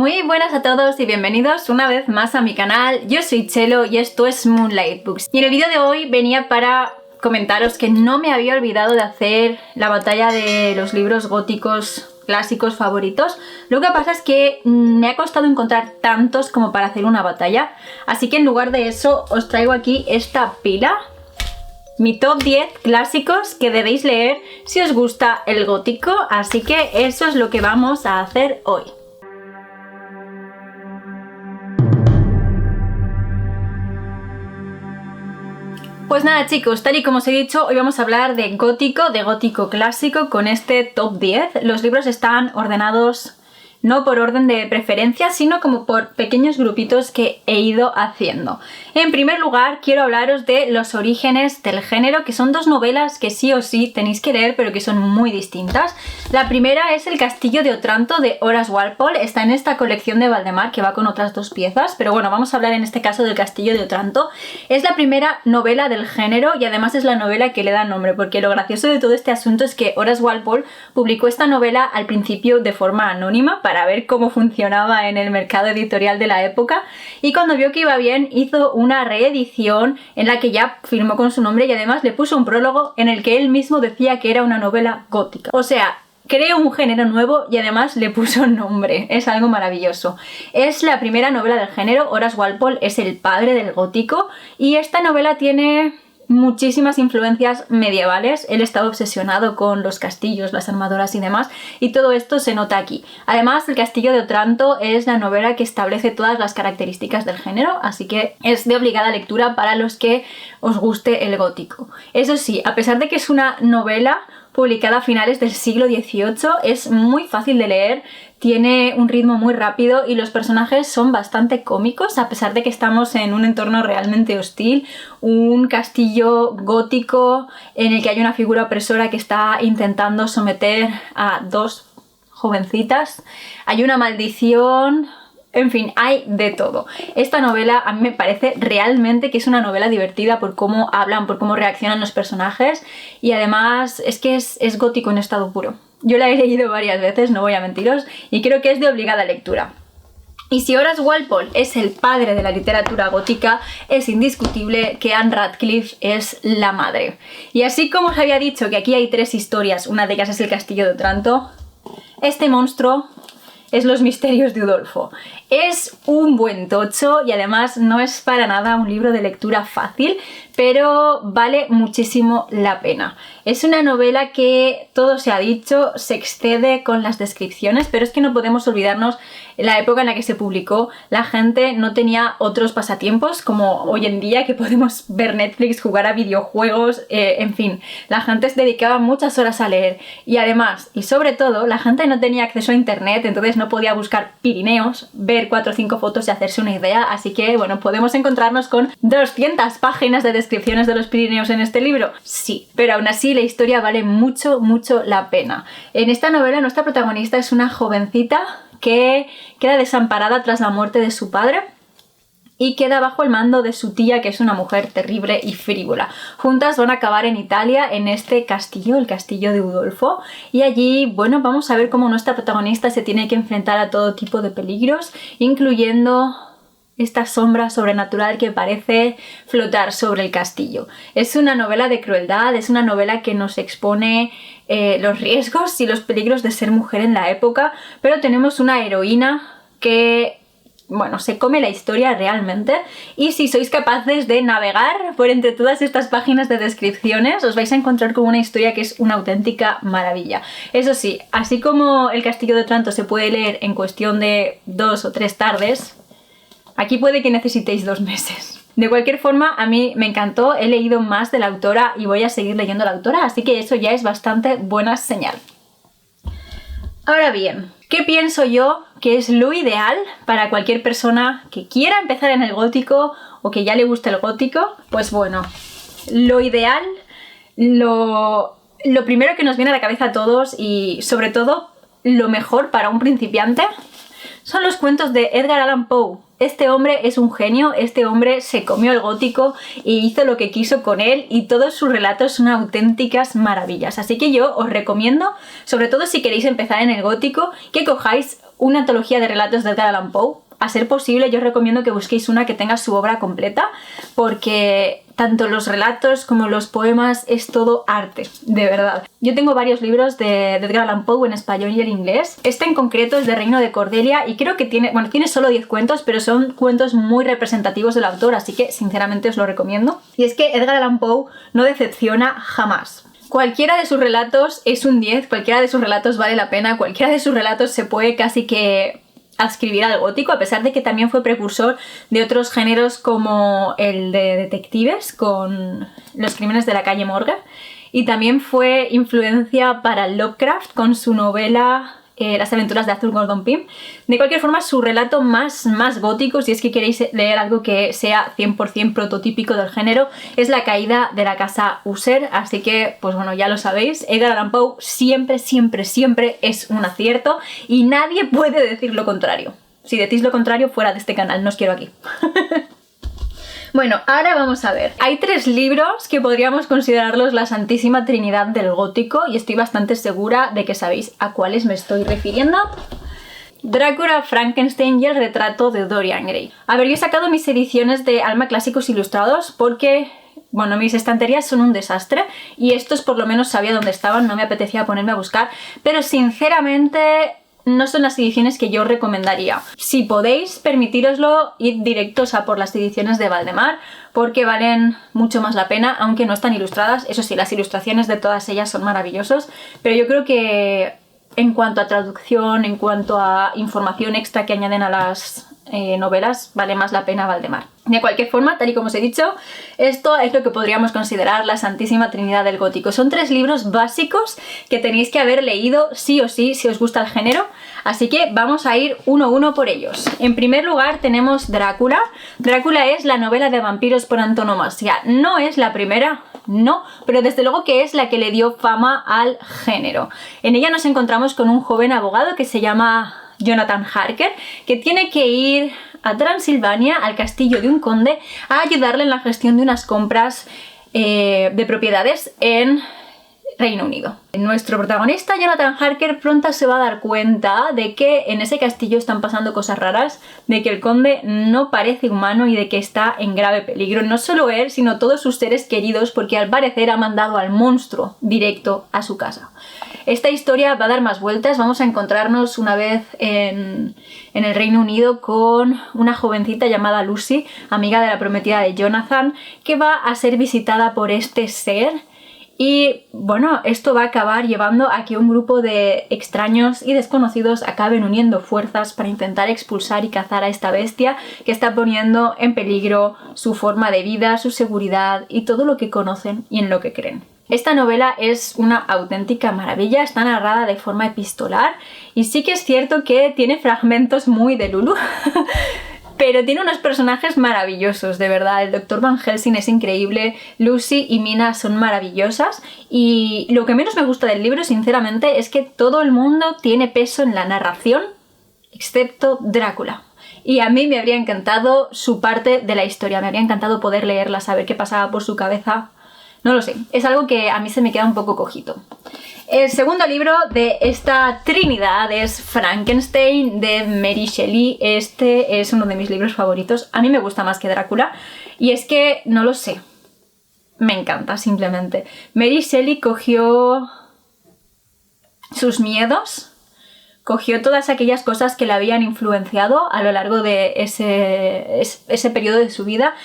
Muy buenas a todos y bienvenidos una vez más a mi canal. Yo soy Chelo y esto es Moonlight Books. Y en el vídeo de hoy venía para comentaros que no me había olvidado de hacer la batalla de los libros góticos clásicos favoritos. Lo que pasa es que me ha costado encontrar tantos como para hacer una batalla. Así que en lugar de eso os traigo aquí esta pila. Mi top 10 clásicos que debéis leer si os gusta el gótico. Así que eso es lo que vamos a hacer hoy. Pues nada chicos, tal y como os he dicho, hoy vamos a hablar de gótico clásico con este top 10. Los libros están ordenados no por orden de preferencia, sino como por pequeños grupitos que he ido haciendo. En primer lugar, quiero hablaros de Los orígenes del género, que son dos novelas que sí o sí tenéis que leer, pero que son muy distintas. La primera es El castillo de Otranto, de Horace Walpole. Está en esta colección de Valdemar, que va con otras dos piezas, pero bueno, vamos a hablar en este caso del castillo de Otranto. Es la primera novela del género y además es la novela que le da nombre, porque lo gracioso de todo este asunto es que Horace Walpole publicó esta novela al principio de forma anónima, para ver cómo funcionaba en el mercado editorial de la época, y cuando vio que iba bien hizo una reedición en la que ya firmó con su nombre y además le puso un prólogo en el que él mismo decía que era una novela gótica. O sea, creó un género nuevo y además le puso nombre. Es algo maravilloso. Es la primera novela del género. Horace Walpole es el padre del gótico y esta novela tiene muchísimas influencias medievales. Él estaba obsesionado con los castillos, las armaduras y demás, y todo esto se nota aquí. Además, El castillo de Otranto es la novela que establece todas las características del género, así que es de obligada lectura para los que os guste el gótico. Eso sí, a pesar de que es una novela publicada a finales del siglo XVIII, es muy fácil de leer, tiene un ritmo muy rápido y los personajes son bastante cómicos, a pesar de que estamos en un entorno realmente hostil, un castillo gótico en el que hay una figura opresora que está intentando someter a dos jovencitas, hay una maldición. En fin, hay de todo. Esta novela a mí me parece realmente que es una novela divertida por cómo hablan, por cómo reaccionan los personajes y además es que es gótico en estado puro. Yo la he leído varias veces, no voy a mentiros, y creo que es de obligada lectura. Y si Horace Walpole es el padre de la literatura gótica, es indiscutible que Anne Radcliffe es la madre. Y así como os había dicho que aquí hay tres historias, una de ellas es El castillo de Otranto, este monstruo es Los misterios de Udolfo. Es un buen tocho y además no es para nada un libro de lectura fácil, pero vale muchísimo la pena. Es una novela que, todo se ha dicho, se excede con las descripciones, pero es que no podemos olvidarnos en la época en la que se publicó, la gente no tenía otros pasatiempos como hoy en día, que podemos ver Netflix, jugar a videojuegos, en fin, la gente se dedicaba muchas horas a leer y además, y sobre todo, la gente no tenía acceso a internet, entonces no podía buscar Pirineos, ver 4 o 5 fotos y hacerse una idea, así que bueno, podemos encontrarnos con 200 páginas de descripciones de los Pirineos en este libro, sí, pero aún así la historia vale mucho la pena. En esta novela nuestra protagonista es una jovencita que queda desamparada tras la muerte de su padre y queda bajo el mando de su tía, que es una mujer terrible y frívola. Juntas van a acabar en Italia, en este castillo, el castillo de Udolfo, y allí, bueno, vamos a ver cómo nuestra protagonista se tiene que enfrentar a todo tipo de peligros, incluyendo esta sombra sobrenatural que parece flotar sobre el castillo. Es una novela de crueldad, es una novela que nos expone los riesgos y los peligros de ser mujer en la época, pero tenemos una heroína que, bueno, se come la historia realmente, y si sois capaces de navegar por entre todas estas páginas de descripciones os vais a encontrar con una historia que es una auténtica maravilla. Eso sí, así como El castillo de Otranto se puede leer en cuestión de 2 o 3 tardes, aquí puede que necesitéis 2 meses. De cualquier forma, a mí me encantó, he leído más de la autora y voy a seguir leyendo a la autora, así que eso ya es bastante buena señal. Ahora bien, ¿qué pienso yo que es lo ideal para cualquier persona que quiera empezar en el gótico o que ya le guste el gótico? Pues bueno, lo ideal, lo primero que nos viene a la cabeza a todos y sobre todo lo mejor para un principiante son los cuentos de Edgar Allan Poe. Este hombre es un genio, este hombre se comió el gótico y hizo lo que quiso con él y todos sus relatos son auténticas maravillas. Así que yo os recomiendo, sobre todo si queréis empezar en el gótico, que cojáis una antología de relatos de Edgar Allan Poe. A ser posible, yo os recomiendo que busquéis una que tenga su obra completa, porque tanto los relatos como los poemas es todo arte, de verdad. Yo tengo varios libros de Edgar Allan Poe en español y en inglés. Este en concreto es de Reino de Cordelia y creo que tiene solo 10 cuentos, pero son cuentos muy representativos del autor, así que sinceramente os lo recomiendo. Y es que Edgar Allan Poe no decepciona jamás. Cualquiera de sus relatos es un 10, cualquiera de sus relatos vale la pena, cualquiera de sus relatos se puede casi que adscribir al gótico, a pesar de que también fue precursor de otros géneros como el de detectives con Los crímenes de la calle Morgue, y también fue influencia para Lovecraft con su novela Las aventuras de Arthur Gordon Pym. De cualquier forma, su relato más gótico, si es que queréis leer algo que sea 100% prototípico del género, es La caída de la casa User, así que, pues bueno, ya lo sabéis, Edgar Allan Poe siempre es un acierto y nadie puede decir lo contrario. Si decís lo contrario, fuera de este canal, no os quiero aquí. Bueno, ahora vamos a ver. Hay 3 libros que podríamos considerarlos la santísima trinidad del gótico y estoy bastante segura de que sabéis a cuáles me estoy refiriendo. Drácula, Frankenstein y el retrato de Dorian Gray. A ver, yo he sacado mis ediciones de Alma Clásicos Ilustrados porque, bueno, mis estanterías son un desastre y estos por lo menos sabía dónde estaban, no me apetecía ponerme a buscar, pero sinceramente no son las ediciones que yo recomendaría. Si podéis permitíroslo, id directos a por las ediciones de Valdemar, porque valen mucho más la pena, aunque no están ilustradas. Eso sí, las ilustraciones de todas ellas son maravillosas, pero yo creo que en cuanto a traducción, en cuanto a información extra que añaden a las novelas, vale más la pena Valdemar. De cualquier forma, tal y como os he dicho, esto es lo que podríamos considerar la santísima trinidad del gótico. Son 3 libros básicos que tenéis que haber leído sí o sí si os gusta el género, así que vamos a ir uno a uno por ellos. En primer lugar tenemos Drácula. Drácula es la novela de vampiros por antonomasia. No es la primera, no, pero desde luego que es la que le dio fama al género. En ella nos encontramos con un joven abogado que se llama Jonathan Harker, que tiene que ir a Transilvania, al castillo de un conde, a ayudarle en la gestión de unas compras de propiedades en Reino Unido. Nuestro protagonista, Jonathan Harker, pronto se va a dar cuenta de que en ese castillo están pasando cosas raras, de que el conde no parece humano y de que está en grave peligro. No solo él, sino todos sus seres queridos, porque al parecer ha mandado al monstruo directo a su casa. Esta historia va a dar más vueltas. Vamos a encontrarnos una vez en el Reino Unido con una jovencita llamada Lucy, amiga de la prometida de Jonathan, que va a ser visitada por este ser. Y bueno, esto va a acabar llevando a que un grupo de extraños y desconocidos acaben uniendo fuerzas para intentar expulsar y cazar a esta bestia que está poniendo en peligro su forma de vida, su seguridad y todo lo que conocen y en lo que creen. Esta novela es una auténtica maravilla, está narrada de forma epistolar y sí que es cierto que tiene fragmentos muy de Lulu. Pero tiene unos personajes maravillosos, de verdad. El Dr. Van Helsing es increíble, Lucy y Mina son maravillosas y lo que menos me gusta del libro, sinceramente, es que todo el mundo tiene peso en la narración, excepto Drácula. Y a mí me habría encantado su parte de la historia, me habría encantado poder leerla, saber qué pasaba por su cabeza. No lo sé, es algo que a mí se me queda un poco cojito. El segundo libro de esta trinidad es Frankenstein de Mary Shelley. Este es uno de mis libros favoritos. A mí me gusta más que Drácula. Y es que, no lo sé, me encanta simplemente. Mary Shelley cogió sus miedos, cogió todas aquellas cosas que la habían influenciado a lo largo de ese periodo de su vida.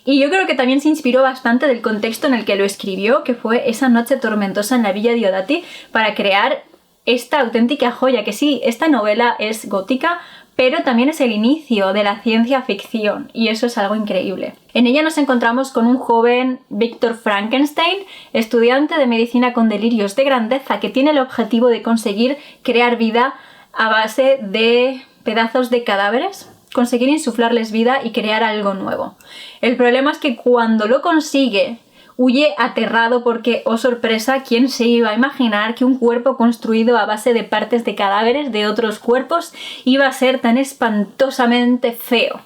Y yo creo que también se inspiró bastante del contexto en el que lo escribió, que fue esa noche tormentosa en la villa Diodati, para crear esta auténtica joya, que sí, esta novela es gótica, pero también es el inicio de la ciencia ficción, y eso es algo increíble. En ella nos encontramos con un joven Victor Frankenstein, estudiante de medicina con delirios de grandeza, que tiene el objetivo de conseguir crear vida a base de pedazos de cadáveres, conseguir insuflarles vida y crear algo nuevo. El problema es que cuando lo consigue, huye aterrado porque, oh sorpresa, ¿quién se iba a imaginar que un cuerpo construido a base de partes de cadáveres de otros cuerpos iba a ser tan espantosamente feo?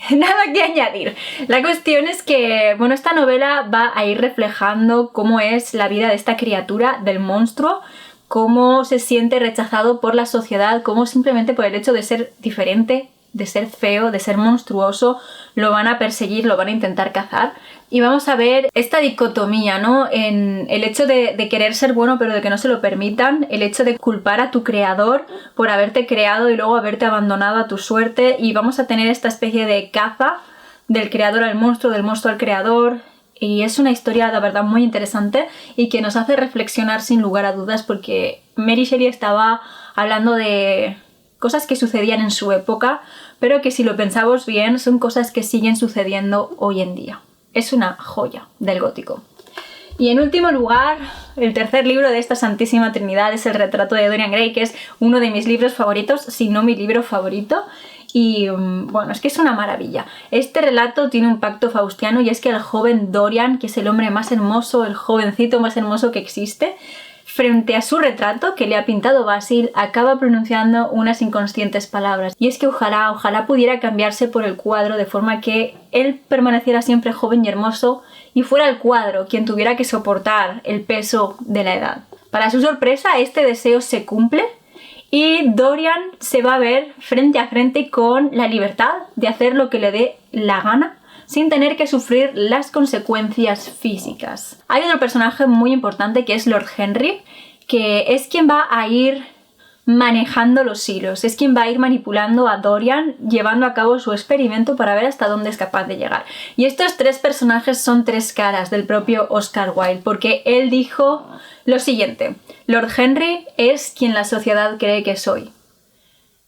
Nada que añadir. La cuestión es que, bueno, esta novela va a ir reflejando cómo es la vida de esta criatura, del monstruo, cómo se siente rechazado por la sociedad, cómo simplemente por el hecho de ser diferente, de ser feo, de ser monstruoso, lo van a perseguir, lo van a intentar cazar. Y vamos a ver esta dicotomía, ¿no? En el hecho de querer ser bueno pero de que no se lo permitan, el hecho de culpar a tu creador por haberte creado y luego haberte abandonado a tu suerte, y vamos a tener esta especie de caza del creador al monstruo, del monstruo al creador. Y es una historia, la verdad, muy interesante y que nos hace reflexionar sin lugar a dudas, porque Mary Shelley estaba hablando de cosas que sucedían en su época, pero que si lo pensamos bien son cosas que siguen sucediendo hoy en día. Es una joya del gótico. Y en último lugar, el tercer libro de esta Santísima Trinidad es El retrato de Dorian Gray, que es uno de mis libros favoritos, si no mi libro favorito. Y bueno, es que es una maravilla. Este relato tiene un pacto faustiano, y es que el joven Dorian, que es el hombre más hermoso, el jovencito más hermoso que existe, frente a su retrato que le ha pintado Basil, acaba pronunciando unas inconscientes palabras. Y es que ojalá pudiera cambiarse por el cuadro de forma que él permaneciera siempre joven y hermoso y fuera el cuadro quien tuviera que soportar el peso de la edad. Para su sorpresa, este deseo se cumple y Dorian se va a ver frente a frente con la libertad de hacer lo que le dé la gana sin tener que sufrir las consecuencias físicas. Hay otro personaje muy importante que es Lord Henry, que es quien va a ir manejando los hilos, es quien va a ir manipulando a Dorian, llevando a cabo su experimento para ver hasta dónde es capaz de llegar. Y estos tres personajes son tres caras del propio Oscar Wilde, porque él dijo lo siguiente: Lord Henry es quien la sociedad cree que soy,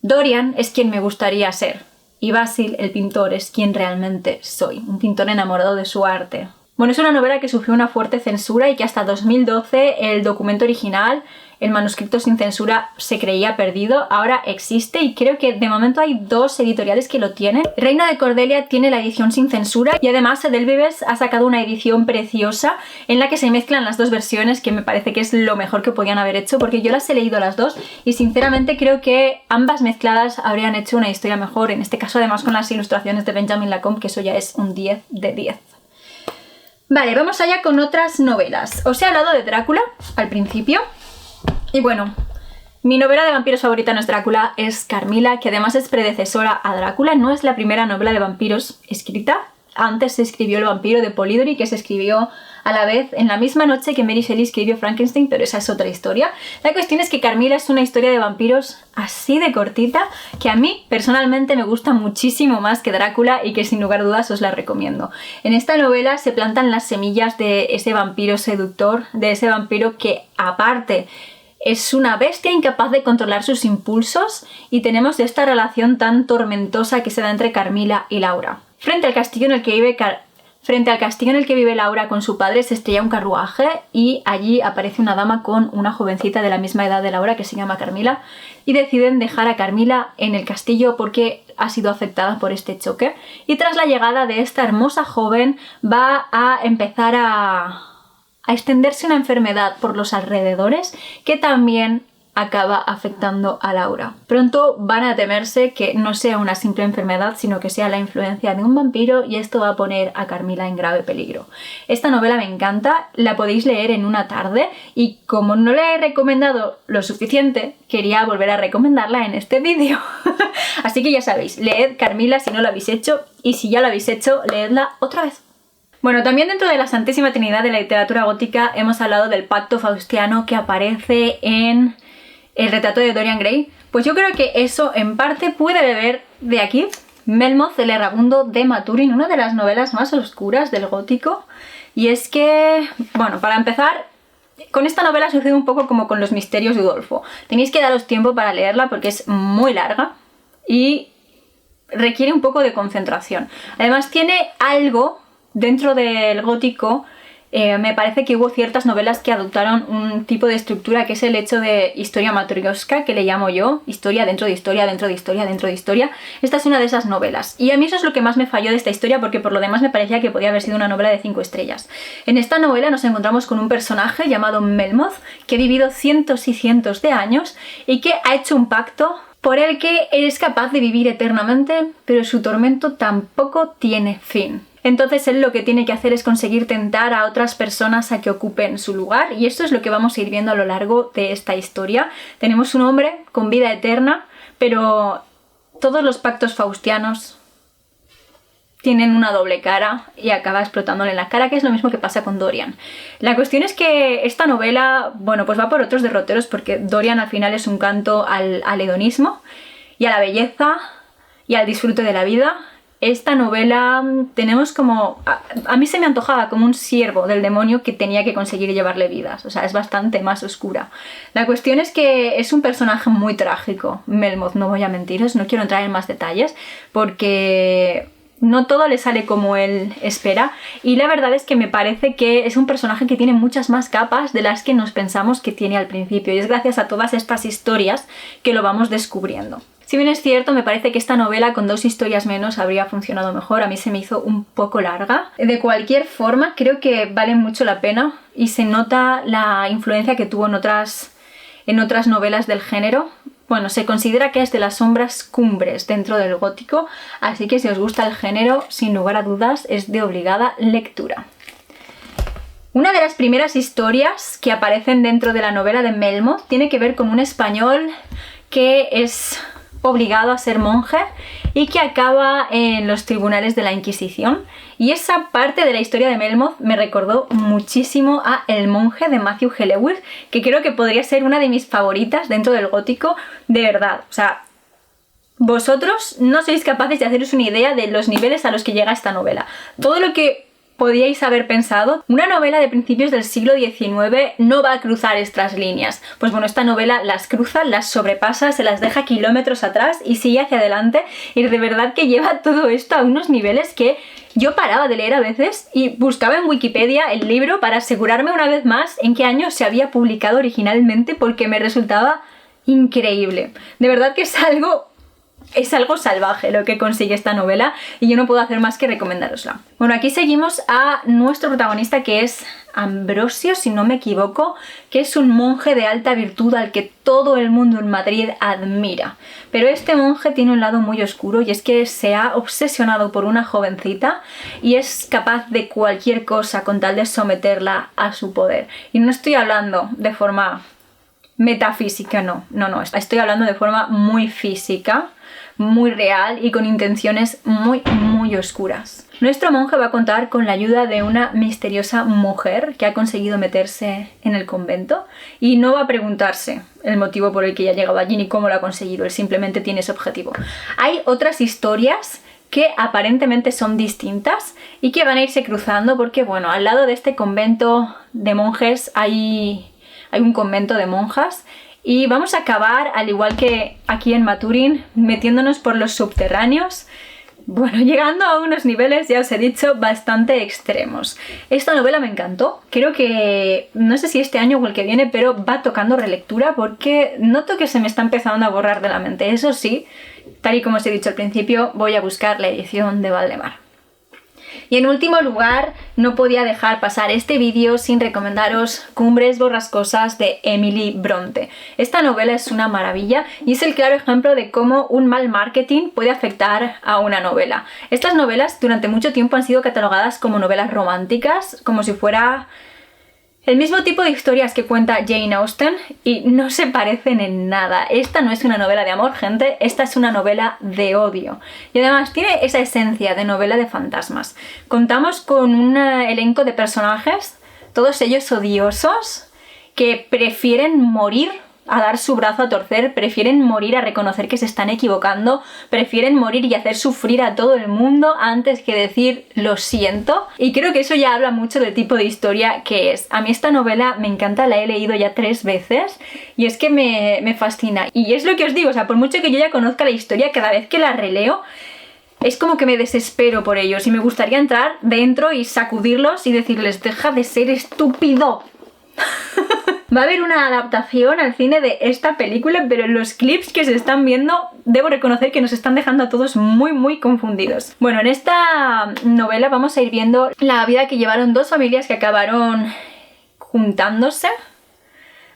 Dorian es quien me gustaría ser, y Basil, el pintor, es quien realmente soy, un pintor enamorado de su arte. Bueno, es una novela que sufrió una fuerte censura y que hasta 2012 el documento original, el manuscrito sin censura, se creía perdido. Ahora existe y creo que de momento hay 2 editoriales que lo tienen. Reina de Cordelia tiene la edición sin censura y además Edelweiss ha sacado una edición preciosa en la que se mezclan las 2 versiones, que me parece que es lo mejor que podían haber hecho, porque yo las he leído las 2 y sinceramente creo que ambas mezcladas habrían hecho una historia mejor. En este caso además con las ilustraciones de Benjamin Lacombe, que eso ya es un 10 de 10. Vale, vamos allá con otras novelas. Os he hablado de Drácula al principio. Y bueno, mi novela de vampiros favorita no es Drácula, es Carmilla, que además es predecesora a Drácula. No es la primera novela de vampiros escrita. Antes se escribió El vampiro de Polidori, que se escribió a la vez en la misma noche que Mary Shelley escribió Frankenstein, pero esa es otra historia. La cuestión es que Carmilla es una historia de vampiros así de cortita, que a mí personalmente me gusta muchísimo más que Drácula y que sin lugar a dudas os la recomiendo. En esta novela se plantan las semillas de ese vampiro seductor, de ese vampiro que aparte es una bestia incapaz de controlar sus impulsos, y tenemos esta relación tan tormentosa que se da entre Carmilla y Laura. Frente al castillo en el que vive Laura con su padre se estrella un carruaje y allí aparece una dama con una jovencita de la misma edad de Laura que se llama Carmilla, y deciden dejar a Carmilla en el castillo porque ha sido afectada por este choque, y tras la llegada de esta hermosa joven va a empezar a extenderse una enfermedad por los alrededores que también acaba afectando a Laura. Pronto van a temerse que no sea una simple enfermedad, sino que sea la influencia de un vampiro, y esto va a poner a Carmilla en grave peligro. Esta novela me encanta, la podéis leer en una tarde, y como no la he recomendado lo suficiente, quería volver a recomendarla en este vídeo. Así que ya sabéis, leed Carmilla si no lo habéis hecho, y si ya lo habéis hecho, leedla otra vez. Bueno, también dentro de la Santísima Trinidad de la literatura gótica hemos hablado del pacto faustiano que aparece en El retrato de Dorian Gray. Pues yo creo que eso en parte puede beber de aquí. Melmoth, el errabundo de Maturin, una de las novelas más oscuras del gótico. Y es que, bueno, para empezar, con esta novela sucede un poco como con Los misterios de Udolfo. Tenéis que daros tiempo para leerla porque es muy larga y requiere un poco de concentración. Además tiene algo dentro del gótico. Me parece que hubo ciertas novelas que adoptaron un tipo de estructura que es el hecho de historia matrioska, que le llamo yo, historia dentro de historia, dentro de historia, dentro de historia. Esta es una de esas novelas. Y a mí eso es lo que más me falló de esta historia, porque por lo demás me parecía que podía haber sido una novela de 5 estrellas. En esta novela nos encontramos con un personaje llamado Melmoth, que ha vivido cientos y cientos de años y que ha hecho un pacto por el que es capaz de vivir eternamente, pero su tormento tampoco tiene fin. Entonces él lo que tiene que hacer es conseguir tentar a otras personas a que ocupen su lugar, y esto es lo que vamos a ir viendo a lo largo de esta historia. Tenemos un hombre con vida eterna, pero todos los pactos faustianos tienen una doble cara y acaba explotándole en la cara, que es lo mismo que pasa con Dorian. La cuestión es que esta novela, bueno, pues va por otros derroteros, porque Dorian al final es un canto al hedonismo y a la belleza y al disfrute de la vida. Esta novela tenemos como... A mí se me antojaba como un siervo del demonio que tenía que conseguir llevarle vidas. O sea, es bastante más oscura. La cuestión es que es un personaje muy trágico, Melmoth, no voy a mentiros, no quiero entrar en más detalles, porque no todo le sale como él espera, y la verdad es que me parece que es un personaje que tiene muchas más capas de las que nos pensamos que tiene al principio, y es gracias a todas estas historias que lo vamos descubriendo. Si bien es cierto, me parece que esta novela con 2 historias menos habría funcionado mejor. A mí se me hizo un poco larga. De cualquier forma, creo que vale mucho la pena y se nota la influencia que tuvo en otras novelas del género. Bueno, se considera que es de las obras cumbres dentro del gótico, así que si os gusta el género, sin lugar a dudas, es de obligada lectura. Una de las primeras historias que aparecen dentro de la novela de Melmoth tiene que ver con un español que es obligado a ser monje y que acaba en los tribunales de la Inquisición, y esa parte de la historia de Melmoth me recordó muchísimo a El monje de Matthew Hellewith, que creo que podría ser una de mis favoritas dentro del gótico, de verdad. O sea, vosotros no sois capaces de haceros una idea de los niveles a los que llega esta novela. Todo lo que podíais haber pensado, una novela de principios del siglo XIX no va a cruzar estas líneas. Pues bueno, esta novela las cruza, las sobrepasa, se las deja kilómetros atrás y sigue hacia adelante, y de verdad que lleva todo esto a unos niveles que yo paraba de leer a veces y buscaba en Wikipedia el libro para asegurarme una vez más en qué año se había publicado originalmente, porque me resultaba increíble. De verdad que es algo salvaje lo que consigue esta novela, y yo no puedo hacer más que recomendárosla. Bueno, aquí seguimos a nuestro protagonista, que es Ambrosio, si no me equivoco, que es un monje de alta virtud al que todo el mundo en Madrid admira. Pero este monje tiene un lado muy oscuro, y es que se ha obsesionado por una jovencita y es capaz de cualquier cosa con tal de someterla a su poder. Y no estoy hablando de forma metafísica, no, estoy hablando de forma muy física, muy real y con intenciones muy oscuras. Nuestro monje va a contar con la ayuda de una misteriosa mujer que ha conseguido meterse en el convento, y no va a preguntarse el motivo por el que ya ha llegado allí ni cómo lo ha conseguido, él simplemente tiene ese objetivo. Hay otras historias que aparentemente son distintas y que van a irse cruzando, porque bueno, al lado de este convento de monjes hay un convento de monjas, y vamos a acabar, al igual que aquí en Maturin, metiéndonos por los subterráneos, bueno, llegando a unos niveles, ya os he dicho, bastante extremos. Esta novela me encantó, creo que, no sé si este año o el que viene, pero va tocando relectura, porque noto que se me está empezando a borrar de la mente. Eso sí, tal y como os he dicho al principio, voy a buscar la edición de Valdemar. Y en último lugar, no podía dejar pasar este vídeo sin recomendaros Cumbres borrascosas de Emily Bronte. Esta novela es una maravilla y es el claro ejemplo de cómo un mal marketing puede afectar a una novela. Estas novelas durante mucho tiempo han sido catalogadas como novelas románticas, como si fuera el mismo tipo de historias que cuenta Jane Austen, y no se parecen en nada. Esta no es una novela de amor, gente, esta es una novela de odio. Y además tiene esa esencia de novela de fantasmas. Contamos con un elenco de personajes, todos ellos odiosos, que prefieren morir a dar su brazo a torcer, prefieren morir a reconocer que se están equivocando, prefieren morir y hacer sufrir a todo el mundo antes que decir lo siento. Y creo que eso ya habla mucho del tipo de historia que es. A mí esta novela me encanta, la he leído ya 3 veces y es que me fascina. Y es lo que os digo, o sea, por mucho que yo ya conozca la historia, cada vez que la releo es como que me desespero por ellos y me gustaría entrar dentro y sacudirlos y decirles: deja de ser estúpido. Va a haber una adaptación al cine de esta película, pero los clips que se están viendo, debo reconocer que nos están dejando a todos muy confundidos. Bueno, en esta novela vamos a ir viendo la vida que llevaron 2 familias que acabaron juntándose.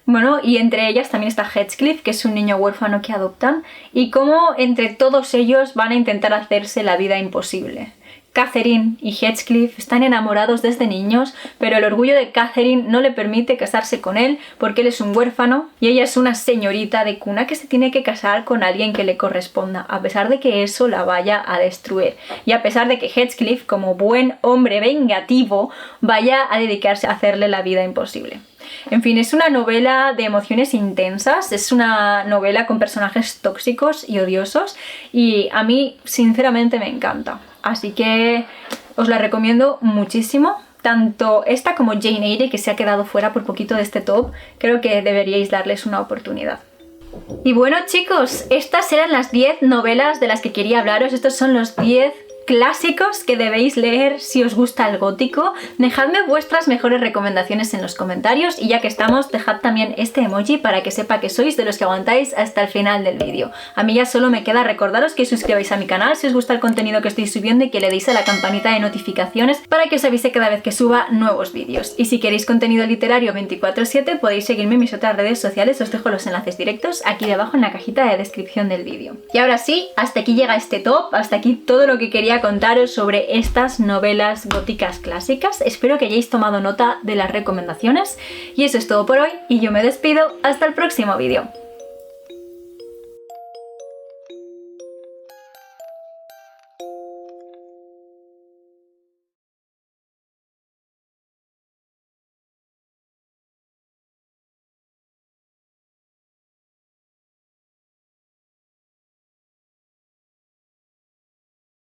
Bueno, y entre ellas también está Heathcliff, que es un niño huérfano que adoptan, y cómo entre todos ellos van a intentar hacerse la vida imposible. Catherine y Heathcliff están enamorados desde niños, pero el orgullo de Catherine no le permite casarse con él porque él es un huérfano y ella es una señorita de cuna que se tiene que casar con alguien que le corresponda, a pesar de que eso la vaya a destruir. Y a pesar de que Heathcliff, como buen hombre vengativo, vaya a dedicarse a hacerle la vida imposible. En fin, es una novela de emociones intensas, es una novela con personajes tóxicos y odiosos y a mí sinceramente me encanta. Así que os la recomiendo muchísimo, tanto esta como Jane Eyre, que se ha quedado fuera por poquito de este top. Creo que deberíais darles una oportunidad. Y bueno chicos, estas eran las 10 novelas de las que quería hablaros. Estos son los 10 clásicos que debéis leer si os gusta el gótico. Dejadme vuestras mejores recomendaciones en los comentarios y ya que estamos, dejad también este emoji para que sepa que sois de los que aguantáis hasta el final del vídeo. A mí ya solo me queda recordaros que os suscribáis a mi canal si os gusta el contenido que estoy subiendo y que le deis a la campanita de notificaciones para que os avise cada vez que suba nuevos vídeos. Y si queréis contenido literario 24/7 podéis seguirme en mis otras redes sociales, os dejo los enlaces directos aquí debajo en la cajita de descripción del vídeo. Y ahora sí, hasta aquí llega este top, hasta aquí todo lo que quería contaros sobre estas novelas góticas clásicas. Espero que hayáis tomado nota de las recomendaciones y eso es todo por hoy y yo me despido hasta el próximo vídeo.